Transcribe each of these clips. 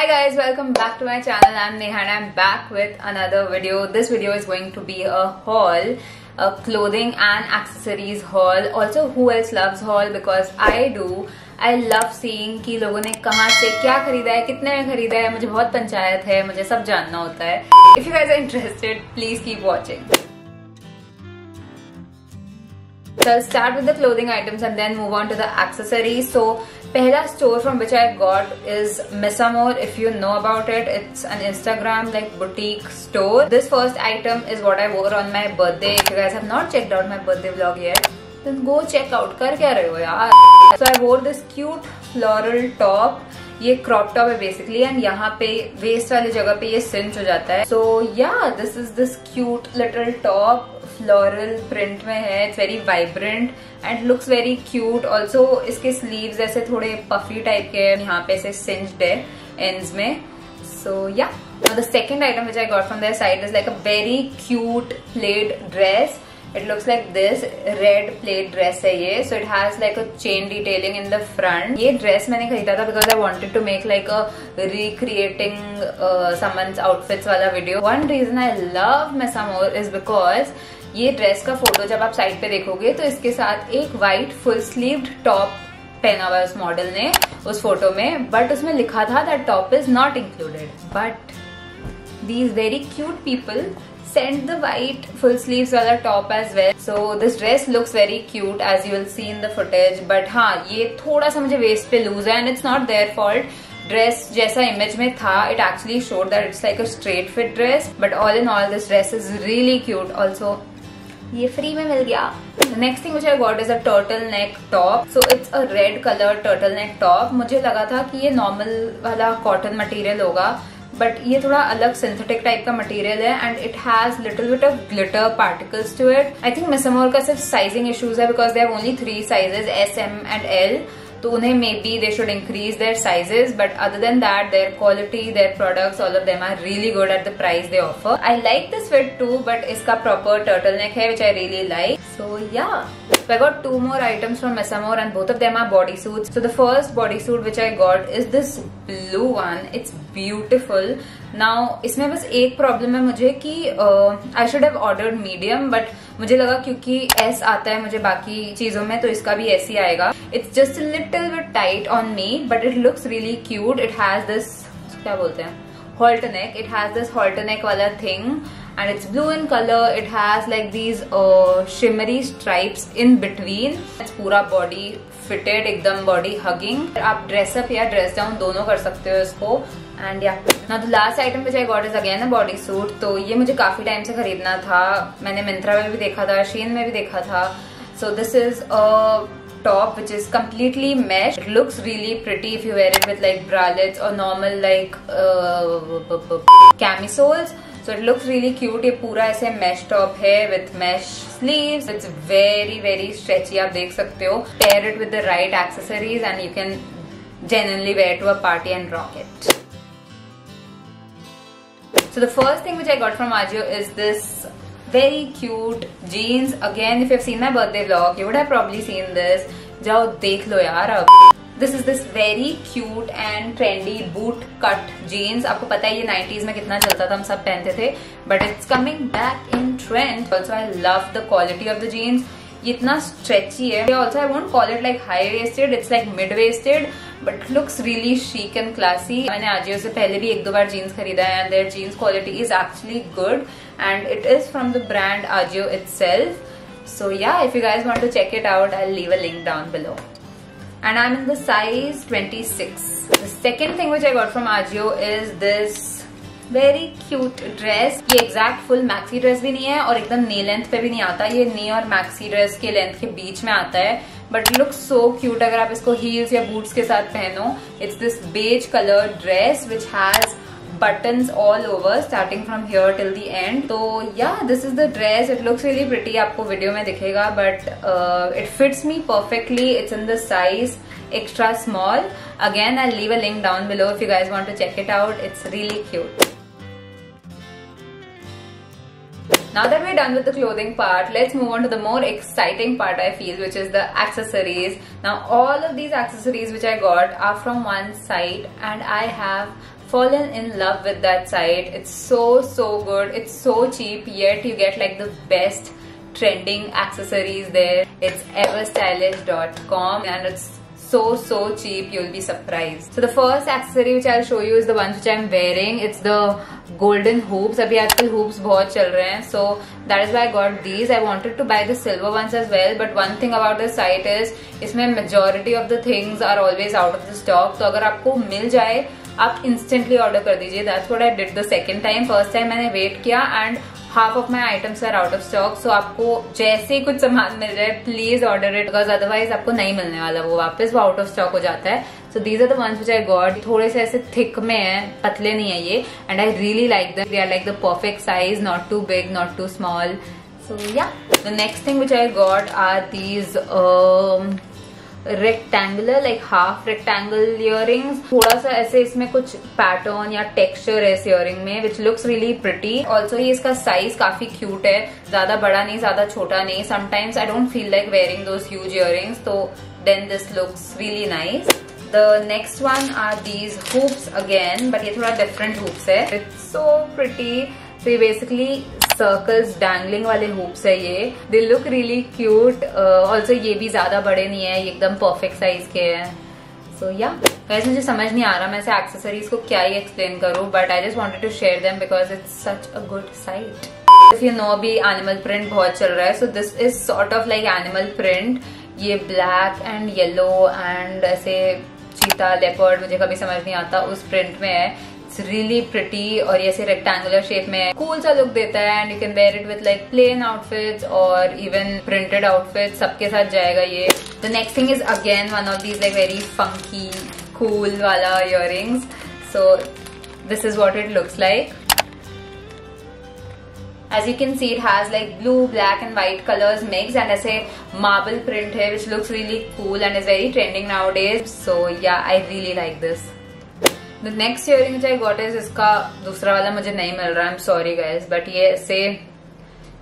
guys, welcome back to my channel. I'm Neha and I'm back with another video. This video is going to be a haul, a clothing and accessories haul. Also, who else loves haul? Because I do. I love seeing कि लोगों ने कहाँ से क्या खरीदा है, कितने में खरीदा है. मुझे बहुत पंचायत है, मुझे सब जानना होता है. If you guys are interested, please keep watching. So I'll start with the clothing items and then move on to the accessories. So pehla store from which I got is Miss Amour. If you know about it, it's an Instagram like boutique store. This first item is what I wore on my birthday. If you guys have not checked out my birthday vlog yet, then go check out. कर क्या रहे हो यार? So I wore this cute floral top. ये crop top है basically and यहाँ पे waste वाली जगह पे ये सिंच हो जाता है. सो या this is this cute little top, floral print में है. It's very vibrant and looks very cute. Also इसके स्लीव्स ऐसे थोड़े पफी टाइप के हैं, यहाँ पे ऐसे सिंच्ड है एंड्स में. सो या the second item which I got from their side is like a very cute played dress. It looks like this, red plaid dress है ये. So it has like a chain detailing in the front. ये dress मैंने खरीदा था because I wanted to make like a recreating someone's outfits वाला video. One reason I love Miss Amour is because ये dress का photo जब आप side पे देखोगे तो इसके साथ एक white full sleeved top पहना हुआ है उस मॉडल ने उस फोटो में. बट उसमें लिखा था that top is not included. But these very cute people sent the white full sleeves wala top as well. So this dress looks very cute as you will see in the footage. But हाँ ये थोड़ा सा मुझे waist पे loose है and it's not their fault. Dress जैसा image में था, it actually showed that it's like a straight fit dress. But all in all this dress is really cute. Also ये free में मिल गया. The next thing which I got is a turtleneck top. So it's a red color turtleneck top. मुझे लगा था कि ये normal वाला cotton material होगा, बट ये थोड़ा अलग सिंथेटिक टाइप का मटेरियल है and it has little bit of glitter particles to it. I think Miss Amor का सिर्फ साइजिंग इश्यूज है because they have only 3 sizes, S, M and L. तो उन्हें may be they should increase their sizes. But other than that their quality, their products, all of them are really good at the price they offer. I like this fit to, but इसका proper turtle neck है विच I really like. सो या So I got 2 more items from Miss Amour and both of them are bodysuits. So the first bodysuit which I got is this blue one. It's beautiful. Now इसमें बस एक problem है मुझे कि I should have ordered medium, but मुझे लगा क्योंकि S आता है मुझे बाकी चीजों में तो इसका भी S ही आएगा. It's just a little bit tight on me, but it looks really cute. It has this क्या बोलते हैं halter neck. It has this halter neck वाला thing. And it's blue in color. It has like these shimmery stripes in between. It's पूरा body fitted, एकदम body hugging. आप dress up या dress down दोनों कर सकते हो इसको. And yeah, now the last item which I got is again a bodysuit. तो ये मुझे काफी टाइम से खरीदना था. मैंने Myntra में भी देखा था, Shein में भी देखा था. So this is a top which is completely mesh. It looks really pretty if you wear it with like bralettes or normal like camisoles. So it looks really cute. ये पूरा ऐसे mesh top है with mesh sleeves. It's very very stretchy. आप देख सकते हो. Pair it with the right accessories and you can genuinely wear to a party and rock it. So the first thing which I got from Ajio is this very cute jeans. Again, if you've seen my birthday vlog, you would have probably seen this. जाओ देख लो यार अब. This is this very cute and trendy boot cut jeans. आपको पता है ये 90s में कितना चलता था, हम सब पहनते थे. But it's coming back in trend. Also, I love the quality of the jeans. ये इतना stretchy है. Also, I won't call it like high waisted. It's like mid waisted, but it looks really chic and classy. मैंने Ajio से पहले भी 1-2 बार jeans खरीदा है and their jeans quality is actually good. And it is from the brand Ajio itself. So yeah, if you guys want to check it out, I'll leave a link down below. And I'm in the size 26. The second thing which I got from Ajio is this very cute dress. ये exact full maxi dress भी नहीं है और एकदम knee length पे भी नहीं आता. ये knee और maxi dress के length के बीच में आता है. But it looks so cute अगर आप इसको heels या boots के साथ पहनो. It's this beige color dress which has buttons all over starting from here till the end. So yeah, this is the dress. It looks really pretty. आपको video में दिखेगा, but it fits me perfectly. It's in the size extra small. Again, I'll leave a link down below if you guys want to check it out. It's really cute. Now that we're done with the clothing part, let's move on to the more exciting part I feel, which is the accessories. Now all of these accessories which I got are from one site and I have fallen in love with that site. It's so good. It's so cheap, yet you get like the best trending accessories there. It's everstylish.com and it's so cheap, you'll be surprised. So the first accessory which I'll show you is the ones which I'm wearing. It's the golden hoops. अभी आजकल hoops बहुत चल रहे हैं, so that is why I got these. I wanted to buy the silver ones as well, but one thing about this site is इसमें majority of the things are always out of the stock. तो अगर आपको मिल जाए आप instantly order कर दीजिए. That's what I did the second time. First time मैंने wait किया and half of my items are out of stock. So आपको जैसे ही कुछ सामान मिल जाए please order it, because otherwise आपको नहीं मिलने वाला वो वापस, वो out of stock हो जाता है. So these are the ones which I got. थोड़े से ऐसे thick में हैं, पतले नहीं है ये, and I really like them. They are like the perfect size, not too big, not too small. So yeah, the next thing which I got are these rectangular like half rectangle earrings. थोड़ा सा ऐसे इसमें कुछ pattern या texture है इस earring में, which looks really pretty. Also ये इसका साइज काफी क्यूट है, ज्यादा बड़ा नहीं ज्यादा छोटा नहीं. Sometimes I don't feel like wearing those huge earrings, तो then this looks really nice. The next one are these hoops again, but ये थोड़ा different hoops है. It's so pretty. So ये basically circles dangling वाले hoops है ये. They look really cute. Also ये भी ज्यादा बड़े नहीं है, ये एकदम perfect size के हैं. So yeah, guys मुझे समझ नहीं आ रहा मैं ऐसे accessories को क्या ही explain करूँ, but I just wanted to share them because it's such a good site. If you know अभी animal print बहुत चल रहा है, so this is sort of like animal print. ये black and yellow and ऐसे चीता leopard मुझे कभी समझ नहीं आता उस प्रिंट में है. इट्स रियली प्रिटी और ये ऐसे रेक्टेंगुलर शेप में है. कूल सा लुक देता है and you can wear it with like plain outfits और इवन प्रिंटेड आउटफिट्स, सबके साथ जाएगा ये. The next thing is again one of these like very funky cool वाला earrings. So this is what it looks like. As you can see, it has like blue, black and white colors mixed and ऐसे marble print है which looks really cool and is very trending nowadays. So yeah, I really like this. The next earring which I got is इसका दूसरा वाला मुझे नहीं मिल रहा. I'm sorry guys, but ये ऐसे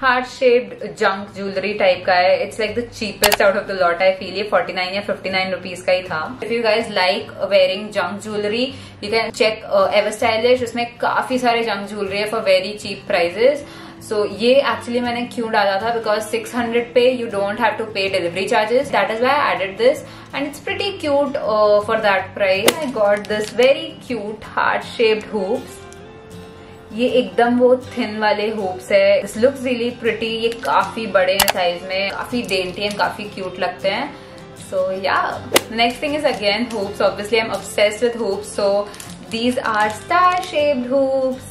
heart shaped junk jewelry type का है. It's like the cheapest out of the lot I feel. ये 49 या 59 रुपीज का ही था. If you guys like wearing junk jewelry, you can check Everstylish. उसमें काफी सारे junk jewelry है for very cheap prices. So ये actually मैंने क्यों डाला था because 600 पे you don't have to pay delivery charges. That is why I added this and it's pretty cute for that price. I got this very cute heart shaped hoops. ये एकदम वो thin वाले hoops है. This looks really pretty. ये काफी बड़े हैं size में, काफी dainty and काफी cute लगते हैं. So yeah, the next thing is again hoops. Obviously I'm obsessed with hoops. So these are star shaped hoops.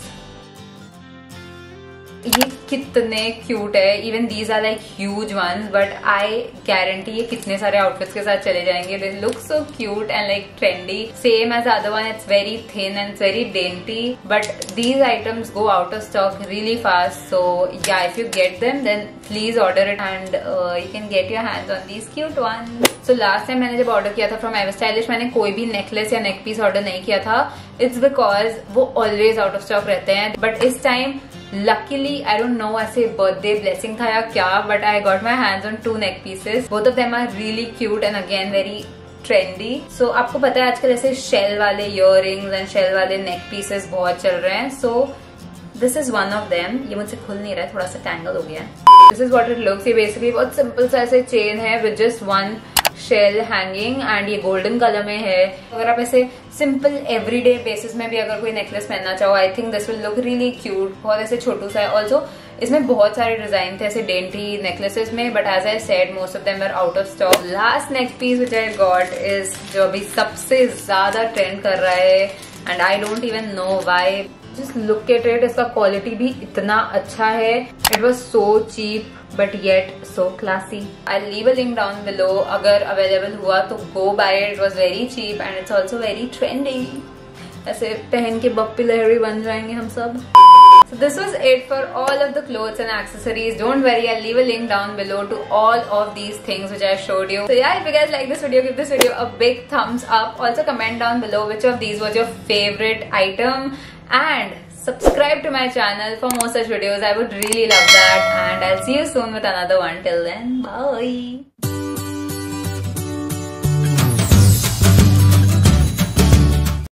ये कितने क्यूट है. Even these are like huge ones, but I guarantee ये कितने सारे outfits के साथ चले जाएंगे. They look so cute and like trendy, same as other one. It's very thin and it's very dainty, but these items go out of stock really fast. So yeah, if you get them then please order it and you can get your hands on these cute ones. So last time मैंने जब order किया था from एवरस्टाइलिश, मैंने कोई भी necklace या neck piece order नहीं किया था. इट्स बिकॉज वो ऑलवेज आउट ऑफ स्टॉक रहते हैं. बट इस time luckily I don't know ऐसे birthday blessing था या क्या, but I got my hands on 2 neck pieces. Both of them are really cute and again very trendy. So आपको पता है आजकल ऐसे shell वाले earrings and shell वाले neck pieces बहुत चल रहे हैं. So this is one of them. ये मुझसे खुल नहीं रहा है, थोड़ा सा tangle हो गया है. This is what it looks. ये basically बहुत simple सा ऐसे chain है with just one shell hanging and ये गोल्डन कलर में है. अगर आप ऐसे सिंपल एवरीडे बेसिस में भी अगर कोई नेकलेस पहनना चाहो, I think this will look really cute. बहुत ऐसे छोटू सा है. ऑल्सो इसमें बहुत सारे डिजाइन थे ऐसे डेंटी नेकलेसेस में, but as I said most of them are out of stock. Last neck piece which I got is जो अभी सबसे ज्यादा ट्रेंड कर रहा है and I don't even know why. Just look at it. इसका quality भी इतना अच्छा है. It was so cheap but yet so classy. I'll leave a link down below. अगर available हुआ तो go buy it. It was very cheap and it's also very trendy. ऐसे पहन के बप्पी लहरी बन जाएंगे हम सब. So this was it for all of the clothes and accessories. Don't worry, I'll leave a link down below to all of these things which I showed you. So yeah, if you guys like this video, give this video a big thumbs up. Also comment down below which of these was your favorite item and subscribe to my channel for more such videos. I would really love that and I'll see you soon with another one. Till then, bye.